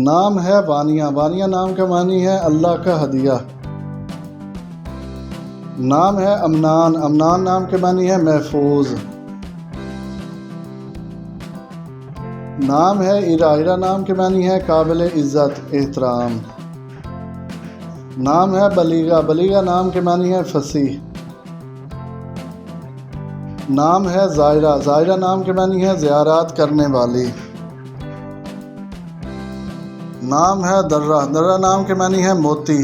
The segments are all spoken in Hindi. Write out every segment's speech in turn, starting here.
नाम है वानिया, वानिया नाम का मानी है अल्लाह का हदिया। नाम है अमनान, अमनान नाम के मानी है महफूज। नाम है इरा, इरा नाम के मानी है काबिल इज़्ज़त एहतराम। नाम है बलीगा, बलीगा नाम के मानी है फसीह। नाम है ज़ायरा, ज़ायरा नाम के मानी है ज़ियारत करने वाली। नाम है दर्रा, दर्रा नाम के मानी है मोती।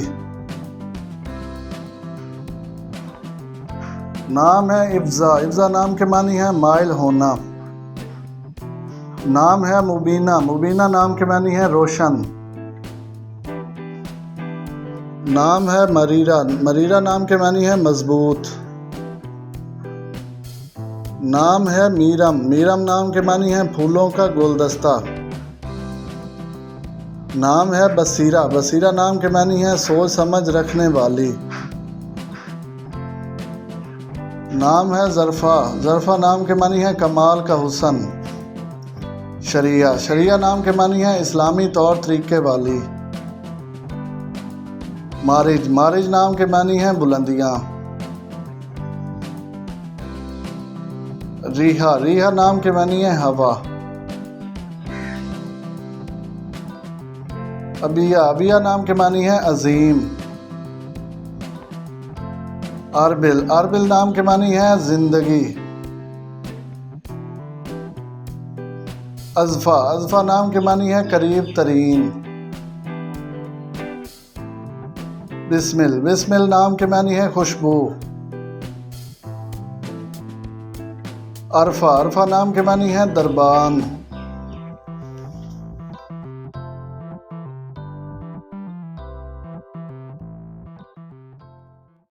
नाम है इब्ज़ा, इब्ज़ा नाम के मानी है माइल होना। नाम है मुबीना, मुबीना नाम के मानी है रोशन। नाम है मरीरा, मरीरा नाम के मानी है मजबूत। नाम है मीरम, मीरम नाम के मानी है फूलों का गुलदस्ता। नाम है बसीरा, बसीरा नाम के मानी है सोच समझ रखने वाली। नाम है ज़रफ़ा, ज़रफ़ा नाम के मानी है कमाल का हुस्न। शरिया, शरिया नाम के मानी है इस्लामी तौर तरीके वाली। मारिज, मारिज नाम के मानी है बुलंदियाँ। रीहा, रीहा नाम के मानी है हवा। अबिया, अबिया नाम के मानी है अजीम। अरबिल, अरबिल नाम के मानी है जिंदगी। अज़फ़ा, अज़फ़ा नाम के मानी है करीब तरीन। बिस्मिल, बिस्मिल नाम के मानी है खुशबू। अरफा, अरफा नाम के मानी है दरबान।